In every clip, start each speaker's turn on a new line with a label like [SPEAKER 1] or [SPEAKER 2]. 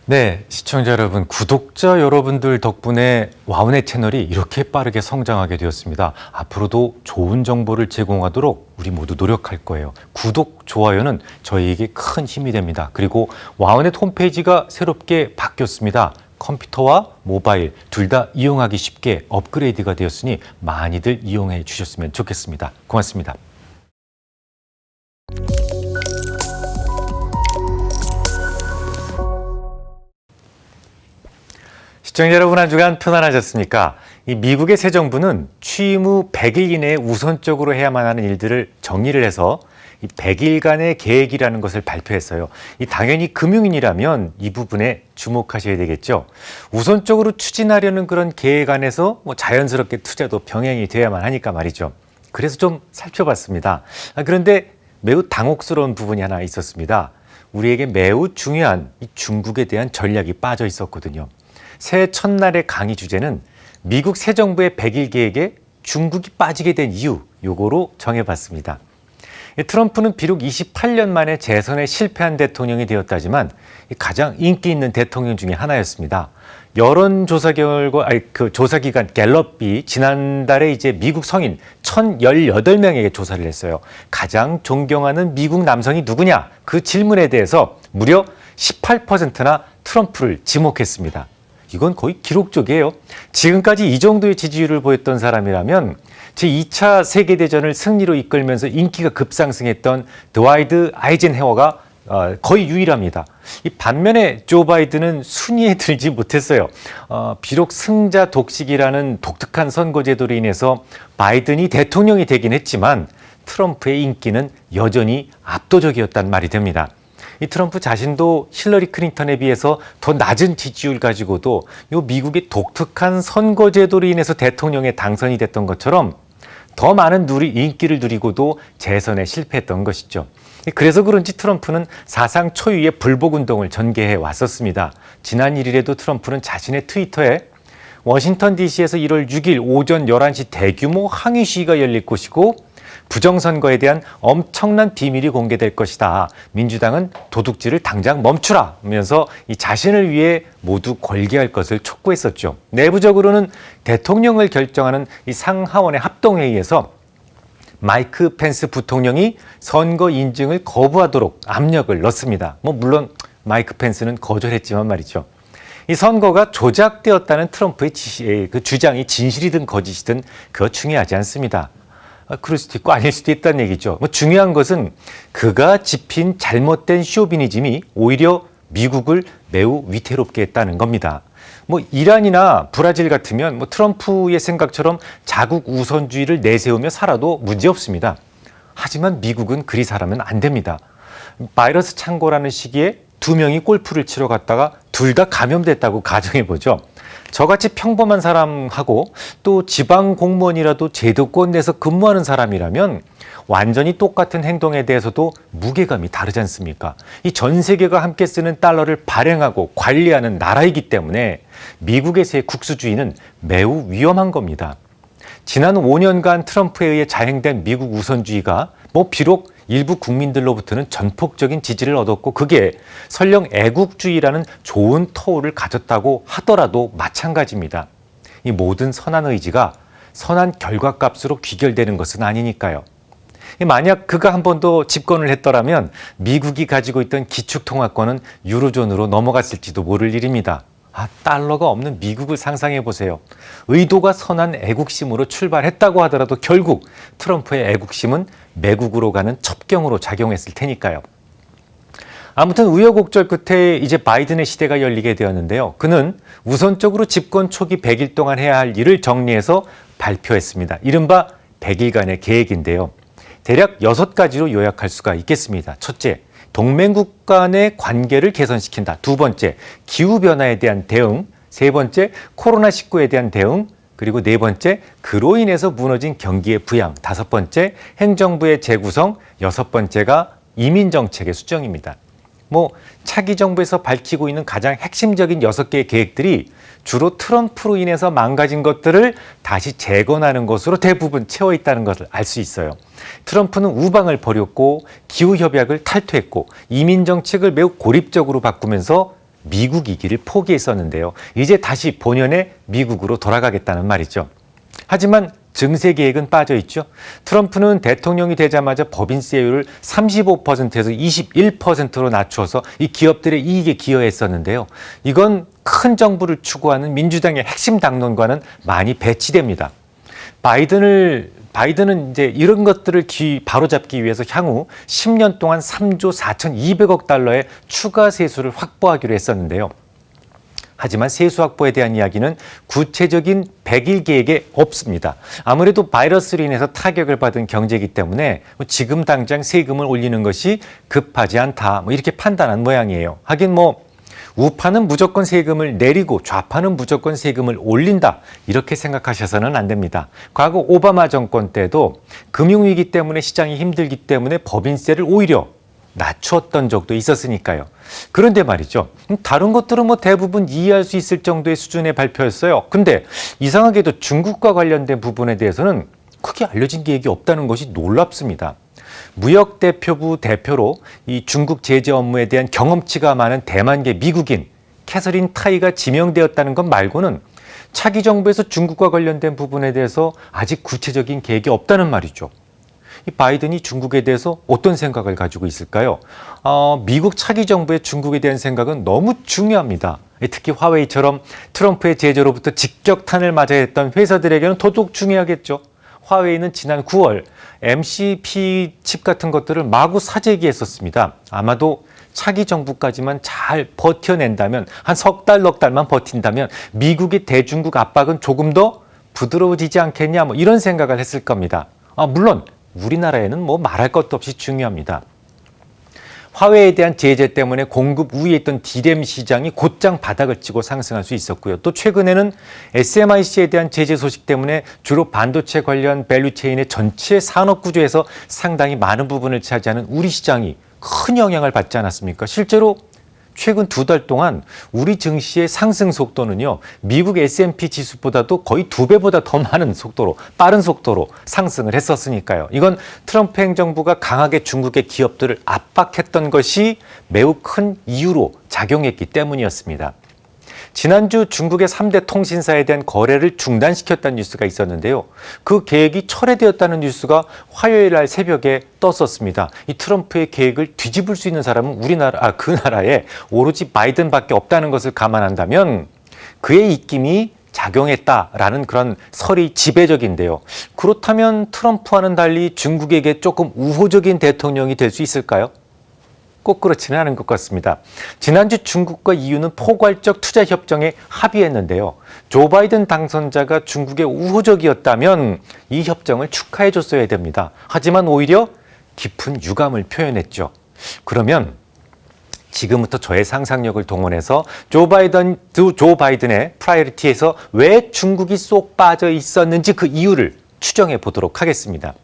[SPEAKER 1] 네, 시청자 여러분, 구독자 여러분들 덕분에 와우넷 채널이 이렇게 빠르게 성장하게 되었습니다. 앞으로도 좋은 정보를 제공하도록 우리 모두 노력할 거예요. 구독, 좋아요는 저희에게 큰 힘이 됩니다. 그리고 와우넷 홈페이지가 새롭게 바뀌었습니다. 컴퓨터와 모바일 둘 다 이용하기 쉽게 업그레이드가 되었으니 많이들 이용해 주셨으면 좋겠습니다. 고맙습니다. 시청자 여러분, 한 주간 편안하셨습니까? 이 미국의 새 정부는 취임 후 100일 이내에 우선적으로 해야만 하는 일들을 정리를 해서 이 100일간의 계획이라는 것을 발표했어요. 당연히 금융인이라면 이 부분에 주목하셔야 되겠죠. 우선적으로 추진하려는 그런 계획 안에서 자연스럽게 투자도 병행이 돼야만 하니까 말이죠. 그래서 좀 살펴봤습니다. 그런데 매우 당혹스러운 부분이 하나 있었습니다. 우리에게 매우 중요한 이 중국에 대한 전략이 빠져 있었거든요. 새해 첫날의 강의 주제는 미국 새 정부의 100일 계획에 중국이 빠지게 된 이유, 요거로 정해봤습니다. 트럼프는 비록 28년 만에 재선에 실패한 대통령이 되었다지만 가장 인기 있는 대통령 중에 하나였습니다. 여론조사 결과, 조사기관 갤럽이 지난달에 이제 미국 성인 1,018명에게 조사를 했어요. 가장 존경하는 미국 남성이 누구냐? 그 질문에 대해서 무려 18%나 트럼프를 지목했습니다. 이건 거의 기록적이에요. 지금까지 이 정도의 지지율을 보였던 사람이라면 제2차 세계대전을 승리로 이끌면서 인기가 급상승했던 드와이트 아이젠하워가 거의 유일합니다. 이 반면에 조 바이든은 순위에 들지 못했어요. 비록 승자 독식이라는 독특한 선거제도로 인해서 바이든이 대통령이 되긴 했지만 트럼프의 인기는 여전히 압도적이었단 말이 됩니다. 이 트럼프 자신도 힐러리 클린턴에 비해서 더 낮은 지지율 가지고도 이 미국의 독특한 선거제도로 인해서 대통령에 당선이 됐던 것처럼 더 많은 인기를 누리고도 재선에 실패했던 것이죠. 그래서 그런지 트럼프는 사상 초유의 불복운동을 전개해 왔었습니다. 지난 1일에도 트럼프는 자신의 트위터에 워싱턴 DC에서 1월 6일 오전 11시 대규모 항의 시위가 열릴 것이고 부정선거에 대한 엄청난 비밀이 공개될 것이다. 민주당은 도둑질을 당장 멈추라 하면서 이 자신을 위해 모두 걸게할 것을 촉구했었죠. 내부적으로는 대통령을 결정하는 이 상하원의 합동회의에서 마이크 펜스 부통령이 선거 인증을 거부하도록 압력을 넣습니다. 물론 마이크 펜스는 거절했지만 말이죠. 이 선거가 조작되었다는 트럼프의 그 주장이 진실이든 거짓이든 그거 중요하지 않습니다. 그럴 수도 있고 아닐 수도 있다는 얘기죠. 중요한 것은 그가 짚인 잘못된 쇼비니즘이 오히려 미국을 매우 위태롭게 했다는 겁니다. 이란이나 브라질 같으면 트럼프의 생각처럼 자국 우선주의를 내세우며 살아도 문제없습니다. 하지만 미국은 그리 살아면 안 됩니다. 바이러스 창궐하는 시기에 2명이 골프를 치러 갔다가 둘 다 감염됐다고 가정해보죠. 저같이 평범한 사람하고 또 지방 공무원이라도 제도권 내에서 근무하는 사람이라면 완전히 똑같은 행동에 대해서도 무게감이 다르지 않습니까? 이 전 세계가 함께 쓰는 달러를 발행하고 관리하는 나라이기 때문에 미국에서의 국수주의는 매우 위험한 겁니다. 지난 5년간 트럼프에 의해 자행된 미국 우선주의가 비록 일부 국민들로부터는 전폭적인 지지를 얻었고 그게 설령 애국주의라는 좋은 터울을 가졌다고 하더라도 마찬가지입니다. 이 모든 선한 의지가 선한 결과값으로 귀결되는 것은 아니니까요. 만약 그가 한 번 더 집권을 했더라면 미국이 가지고 있던 기축통화권은 유로존으로 넘어갔을지도 모를 일입니다. 달러가 없는 미국을 상상해 보세요. 의도가 선한 애국심으로 출발했다고 하더라도 결국 트럼프의 애국심은 매국으로 가는 첩경으로 작용했을 테니까요. 아무튼 우여곡절 끝에 이제 바이든의 시대가 열리게 되었는데요. 그는 우선적으로 집권 초기 100일 동안 해야 할 일을 정리해서 발표했습니다. 이른바 100일간의 계획인데요. 대략 6가지로 요약할 수가 있겠습니다. 첫째, 동맹국 간의 관계를 개선시킨다. 두 번째, 기후변화에 대한 대응. 세 번째, 코로나19에 대한 대응. 그리고 네 번째, 그로 인해서 무너진 경기의 부양. 다섯 번째, 행정부의 재구성. 여섯 번째가 이민정책의 수정입니다. 차기 정부에서 밝히고 있는 가장 핵심적인 6개의 계획들이 주로 트럼프로 인해서 망가진 것들을 다시 재건하는 것으로 대부분 채워 있다는 것을 알 수 있어요. 트럼프는 우방을 벌였고 기후협약을 탈퇴했고 이민정책을 매우 고립적으로 바꾸면서 미국이기를 포기했었는데요. 이제 다시 본연의 미국으로 돌아가겠다는 말이죠. 하지만 증세 계획은 빠져 있죠. 트럼프는 대통령이 되자마자 법인세율을 35%에서 21%로 낮춰서 이 기업들의 이익에 기여했었는데요. 이건 큰 정부를 추구하는 민주당의 핵심 당론과는 많이 배치됩니다. 바이든은 이제 이런 것들을 바로잡기 위해서 향후 10년 동안 3조 4,200억 달러의 추가 세수를 확보하기로 했었는데요. 하지만 세수 확보에 대한 이야기는 구체적인 100일 계획에 없습니다. 아무래도 바이러스로 인해서 타격을 받은 경제이기 때문에 지금 당장 세금을 올리는 것이 급하지 않다, 이렇게 판단한 모양이에요. 하긴 우파는 무조건 세금을 내리고 좌파는 무조건 세금을 올린다, 이렇게 생각하셔서는 안 됩니다. 과거 오바마 정권 때도 금융위기 때문에 시장이 힘들기 때문에 법인세를 오히려 낮추었던 적도 있었으니까요. 그런데 말이죠. 다른 것들은 대부분 이해할 수 있을 정도의 수준의 발표였어요. 근데 이상하게도 중국과 관련된 부분에 대해서는 크게 알려진 계획이 없다는 것이 놀랍습니다. 무역대표부 대표로 이 중국 제재 업무에 대한 경험치가 많은 대만계 미국인 캐서린 타이가 지명되었다는 것 말고는 차기 정부에서 중국과 관련된 부분에 대해서 아직 구체적인 계획이 없다는 말이죠. 이 바이든이 중국에 대해서 어떤 생각을 가지고 있을까요? 미국 차기 정부의 중국에 대한 생각은 너무 중요합니다. 특히 화웨이처럼 트럼프의 제재로부터 직격탄을 맞아야 했던 회사들에게는 더더욱 중요하겠죠. 화웨이는 지난 9월 MCP 칩 같은 것들을 마구 사재기했었습니다. 아마도 차기 정부까지만 잘 버텨낸다면, 한 석 달, 넉 달만 버틴다면 미국의 대중국 압박은 조금 더 부드러워지지 않겠냐, 이런 생각을 했을 겁니다. 물론 우리나라에는 말할 것도 없이 중요합니다. 화웨이에 대한 제재 때문에 공급 우위에 있던 D램 시장이 곧장 바닥을 치고 상승할 수 있었고요. 또 최근에는 SMIC에 대한 제재 소식 때문에 주로 반도체 관련 밸류체인의 전체 산업 구조에서 상당히 많은 부분을 차지하는 우리 시장이 큰 영향을 받지 않았습니까? 실제로 최근 2달 동안 우리 증시의 상승 속도는요, 미국 S&P 지수보다도 거의 2배보다 더 많은 속도로, 빠른 속도로 상승을 했었으니까요. 이건 트럼프 행정부가 강하게 중국의 기업들을 압박했던 것이 매우 큰 이유로 작용했기 때문이었습니다. 지난주 중국의 3대 통신사에 대한 거래를 중단시켰다는 뉴스가 있었는데요. 그 계획이 철회되었다는 뉴스가 화요일 날 새벽에 떴었습니다. 이 트럼프의 계획을 뒤집을 수 있는 사람은 그 나라에 오로지 바이든밖에 없다는 것을 감안한다면 그의 입김이 작용했다라는 그런 설이 지배적인데요. 그렇다면 트럼프와는 달리 중국에게 조금 우호적인 대통령이 될 수 있을까요? 꼭 그렇지는 않은 것 같습니다. 지난주 중국과 EU는 포괄적 투자 협정에 합의했는데요. 조 바이든 당선자가 중국에 우호적이었다면 이 협정을 축하해 줬어야 됩니다. 하지만 오히려 깊은 유감을 표현했죠. 그러면 지금부터 저의 상상력을 동원해서 조 바이든의 프라이어리티에서 왜 중국이 쏙 빠져 있었는지 그 이유를 추정해 보도록 하겠습니다.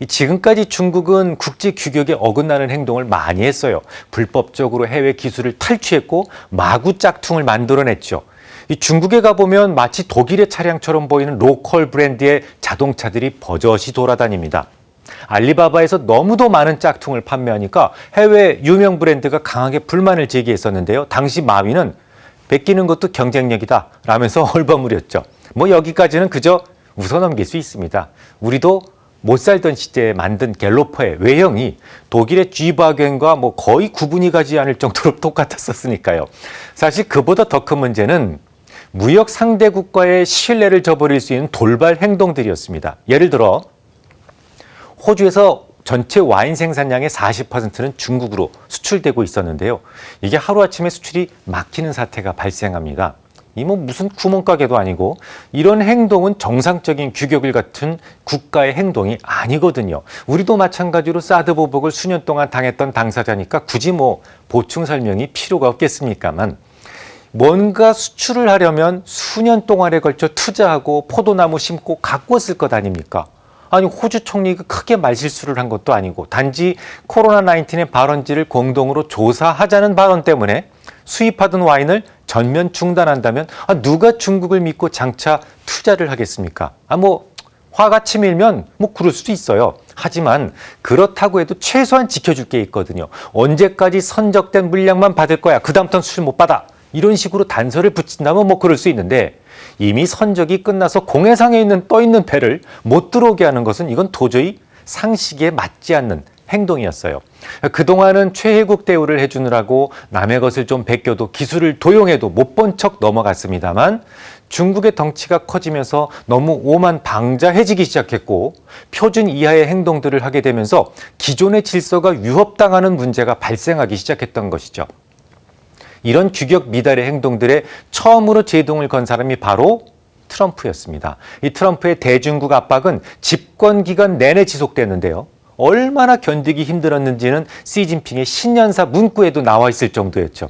[SPEAKER 1] 지금까지 중국은 국제 규격에 어긋나는 행동을 많이 했어요. 불법적으로 해외 기술을 탈취했고 마구 짝퉁을 만들어냈죠. 이 중국에 가보면 마치 독일의 차량처럼 보이는 로컬 브랜드의 자동차들이 버젓이 돌아다닙니다. 알리바바에서 너무도 많은 짝퉁을 판매하니까 해외 유명 브랜드가 강하게 불만을 제기했었는데요. 당시 마윈은 베끼는 것도 경쟁력이다 라면서 얼버무렸죠. 여기까지는 그저 웃어넘길 수 있습니다. 우리도 못 살던 시대에 만든 갤로퍼의 외형이 독일의 G바겐과 거의 구분이 가지 않을 정도로 똑같았었으니까요. 사실 그보다 더 큰 문제는 무역 상대국과의 신뢰를 저버릴 수 있는 돌발 행동들이었습니다. 예를 들어 호주에서 전체 와인 생산량의 40%는 중국으로 수출되고 있었는데요. 이게 하루아침에 수출이 막히는 사태가 발생합니다. 무슨 구멍가게도 아니고 이런 행동은 정상적인 규격을 갖춘 국가의 행동이 아니거든요. 우리도 마찬가지로 사드 보복을 수년 동안 당했던 당사자니까 굳이 보충 설명이 필요가 없겠습니까만 뭔가 수출을 하려면 수년 동안에 걸쳐 투자하고 포도나무 심고 가꾸었을 것 아닙니까? 아니 호주 총리가 크게 말실수를 한 것도 아니고 단지 코로나19의 발원지를 공동으로 조사하자는 발언 때문에 수입하던 와인을 전면 중단한다면 누가 중국을 믿고 장차 투자를 하겠습니까? 화가 치밀면 그럴 수도 있어요. 하지만 그렇다고 해도 최소한 지켜줄 게 있거든요. 언제까지 선적된 물량만 받을 거야. 그다음부터는 술 못 받아. 이런 식으로 단서를 붙인다면 뭐 그럴 수 있는데 이미 선적이 끝나서 공해상에 떠 있는 배를 못 들어오게 하는 것은 이건 도저히 상식에 맞지 않는 행동이었어요. 그동안은 최혜국 대우를 해주느라고 남의 것을 좀 베껴도 기술을 도용해도 못 본 척 넘어갔습니다만 중국의 덩치가 커지면서 너무 오만방자해지기 시작했고 표준 이하의 행동들을 하게 되면서 기존의 질서가 위협당하는 문제가 발생하기 시작했던 것이죠. 이런 규격 미달의 행동들에 처음으로 제동을 건 사람이 바로 트럼프였습니다. 이 트럼프의 대중국 압박은 집권 기간 내내 지속됐는데요. 얼마나 견디기 힘들었는지는 시진핑의 신년사 문구에도 나와 있을 정도였죠.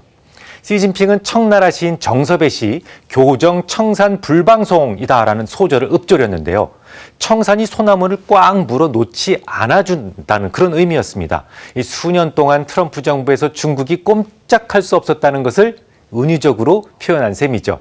[SPEAKER 1] 시진핑은 청나라 시인 정섭의 시 교정 청산 불방송이다라는 소절을 읊조렸는데요. 청산이 소나무를 꽉 물어 놓지 않아준다는 그런 의미였습니다. 이 수년 동안 트럼프 정부에서 중국이 꼼짝할 수 없었다는 것을 은유적으로 표현한 셈이죠.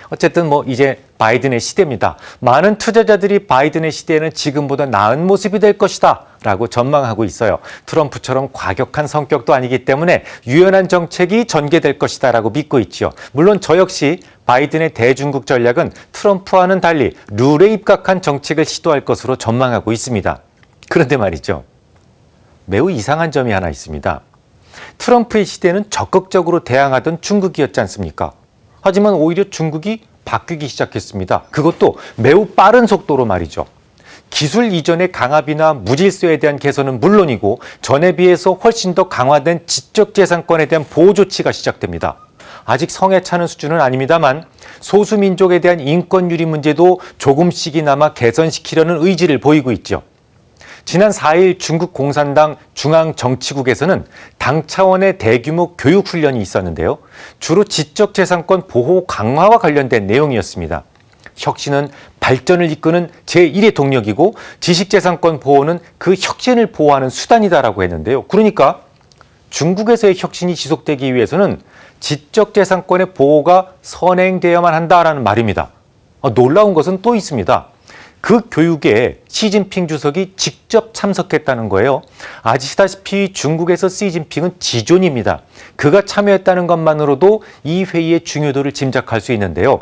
[SPEAKER 1] 어쨌든 이제 바이든의 시대입니다. 많은 투자자들이 바이든의 시대에는 지금보다 나은 모습이 될 것이다 라고 전망하고 있어요. 트럼프처럼 과격한 성격도 아니기 때문에 유연한 정책이 전개될 것이다 라고 믿고 있죠. 물론 저 역시 바이든의 대중국 전략은 트럼프와는 달리 룰에 입각한 정책을 시도할 것으로 전망하고 있습니다. 그런데 말이죠. 매우 이상한 점이 하나 있습니다. 트럼프의 시대는 적극적으로 대항하던 중국이었지 않습니까? 하지만 오히려 중국이 바뀌기 시작했습니다. 그것도 매우 빠른 속도로 말이죠. 기술 이전의 강압이나 무질서에 대한 개선은 물론이고 전에 비해서 훨씬 더 강화된 지적재산권에 대한 보호 조치가 시작됩니다. 아직 성에 차는 수준은 아닙니다만 소수민족에 대한 인권 유리 문제도 조금씩이나마 개선시키려는 의지를 보이고 있죠. 지난 4일 중국 공산당 중앙정치국에서는 당 차원의 대규모 교육훈련이 있었는데요. 주로 지적재산권 보호 강화와 관련된 내용이었습니다. 혁신은 발전을 이끄는 제1의 동력이고 지식재산권 보호는 그 혁신을 보호하는 수단이다라고 했는데요. 그러니까 중국에서의 혁신이 지속되기 위해서는 지적재산권의 보호가 선행되어야만 한다라는 말입니다. 놀라운 것은 또 있습니다. 그 교육에 시진핑 주석이 직접 참석했다는 거예요. 아시다시피 중국에서 시진핑은 지존입니다. 그가 참여했다는 것만으로도 이 회의의 중요도를 짐작할 수 있는데요.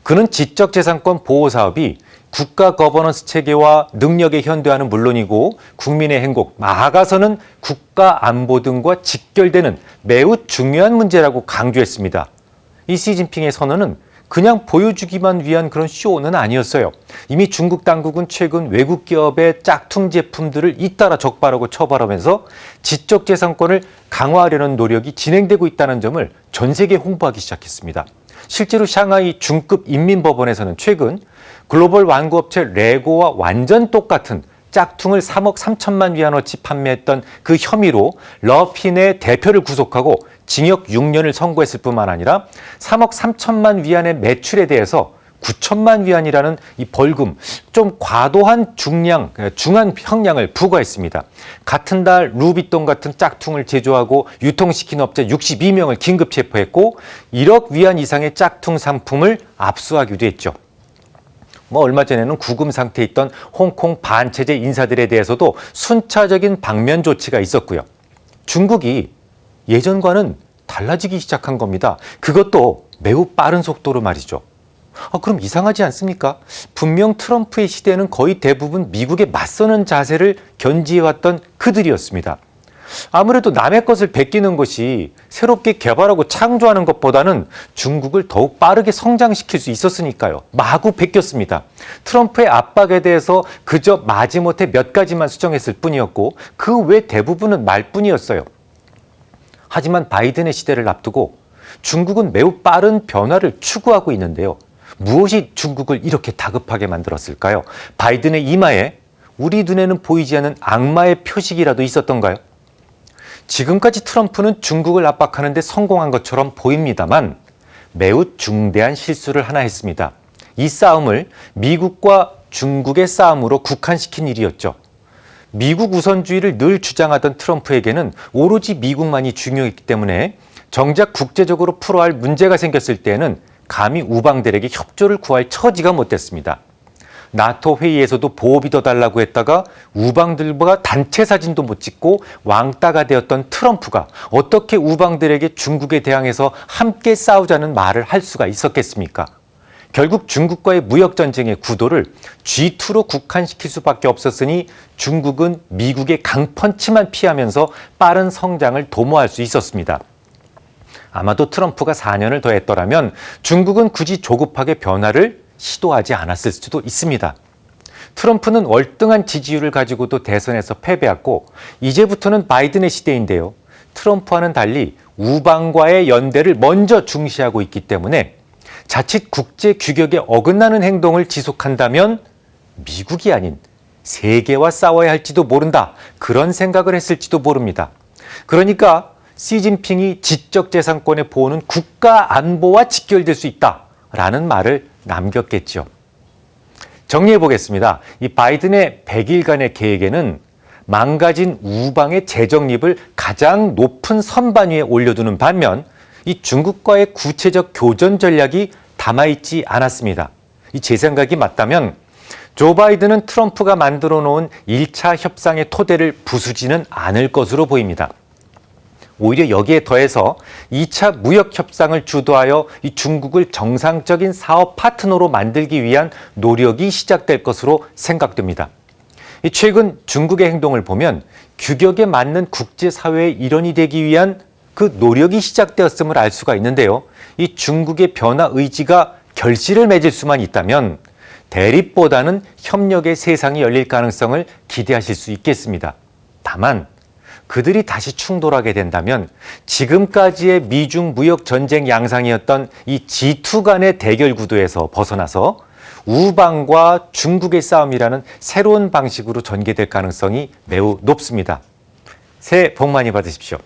[SPEAKER 1] 그는 지적재산권 보호 사업이 국가 거버넌스 체계와 능력의 현대화는 물론이고 국민의 행복, 나아가서는 국가 안보 등과 직결되는 매우 중요한 문제라고 강조했습니다. 이 시진핑의 선언은 그냥 보여주기만 위한 그런 쇼는 아니었어요. 이미 중국 당국은 최근 외국 기업의 짝퉁 제품들을 잇따라 적발하고 처벌하면서 지적재산권을 강화하려는 노력이 진행되고 있다는 점을 전 세계에 홍보하기 시작했습니다. 실제로 샹하이 중급 인민법원에서는 최근 글로벌 완구업체 레고와 완전 똑같은 짝퉁을 3억 3천만 위안어치 판매했던 그 혐의로 러핀의 대표를 구속하고 징역 6년을 선고했을 뿐만 아니라 3억 3천만 위안의 매출에 대해서 9천만 위안이라는 이 벌금, 좀 과도한 중한 형량을 부과했습니다. 같은 달 루비통 같은 짝퉁을 제조하고 유통시킨 업체 62명을 긴급 체포했고 1억 위안 이상의 짝퉁 상품을 압수하기도 했죠. 얼마 전에는 구금 상태에 있던 홍콩 반체제 인사들에 대해서도 순차적인 방면 조치가 있었고요. 중국이 예전과는 달라지기 시작한 겁니다. 그것도 매우 빠른 속도로 말이죠. 그럼 이상하지 않습니까? 분명 트럼프의 시대는 거의 대부분 미국에 맞서는 자세를 견지해왔던 그들이었습니다. 아무래도 남의 것을 베끼는 것이 새롭게 개발하고 창조하는 것보다는 중국을 더욱 빠르게 성장시킬 수 있었으니까요. 마구 베꼈습니다. 트럼프의 압박에 대해서 그저 마지못해 몇 가지만 수정했을 뿐이었고 그 외 대부분은 말뿐이었어요. 하지만 바이든의 시대를 앞두고 중국은 매우 빠른 변화를 추구하고 있는데요. 무엇이 중국을 이렇게 다급하게 만들었을까요? 바이든의 이마에 우리 눈에는 보이지 않는 악마의 표식이라도 있었던가요? 지금까지 트럼프는 중국을 압박하는 데 성공한 것처럼 보입니다만 매우 중대한 실수를 하나 했습니다. 이 싸움을 미국과 중국의 싸움으로 국한시킨 일이었죠. 미국 우선주의를 늘 주장하던 트럼프에게는 오로지 미국만이 중요했기 때문에 정작 국제적으로 풀어야 할 문제가 생겼을 때에는 감히 우방들에게 협조를 구할 처지가 못 됐습니다. 나토 회의에서도 보호비 더 달라고 했다가 우방들과 단체 사진도 못 찍고 왕따가 되었던 트럼프가 어떻게 우방들에게 중국에 대항해서 함께 싸우자는 말을 할 수가 있었겠습니까? 결국 중국과의 무역 전쟁의 구도를 G2로 국한시킬 수밖에 없었으니 중국은 미국의 강펀치만 피하면서 빠른 성장을 도모할 수 있었습니다. 아마도 트럼프가 4년을 더 했더라면 중국은 굳이 조급하게 변화를 시도하지 않았을 수도 있습니다. 트럼프는 월등한 지지율을 가지고도 대선에서 패배했고 이제부터는 바이든의 시대인데요. 트럼프와는 달리 우방과의 연대를 먼저 중시하고 있기 때문에 자칫 국제 규격에 어긋나는 행동을 지속한다면 미국이 아닌 세계와 싸워야 할지도 모른다. 그런 생각을 했을지도 모릅니다. 그러니까 시진핑이 지적재산권의 보호는 국가 안보와 직결될 수 있다라는 말을 남겼겠죠. 정리해 보겠습니다. 이 바이든의 100일간의 계획에는 망가진 우방의 재정립을 가장 높은 선반 위에 올려두는 반면 이 중국과의 구체적 교전 전략이 담아있지 않았습니다. 제 생각이 맞다면 조 바이든은 트럼프가 만들어 놓은 1차 협상의 토대를 부수지는 않을 것으로 보입니다. 오히려 여기에 더해서 2차 무역 협상을 주도하여 이 중국을 정상적인 사업 파트너로 만들기 위한 노력이 시작될 것으로 생각됩니다. 최근 중국의 행동을 보면 규격에 맞는 국제사회의 일원이 되기 위한 그 노력이 시작되었음을 알 수가 있는데요. 이 중국의 변화 의지가 결실을 맺을 수만 있다면 대립보다는 협력의 세상이 열릴 가능성을 기대하실 수 있겠습니다. 다만 그들이 다시 충돌하게 된다면 지금까지의 미중 무역 전쟁 양상이었던 이 G2 간의 대결 구도에서 벗어나서 우방과 중국의 싸움이라는 새로운 방식으로 전개될 가능성이 매우 높습니다. 새해 복 많이 받으십시오.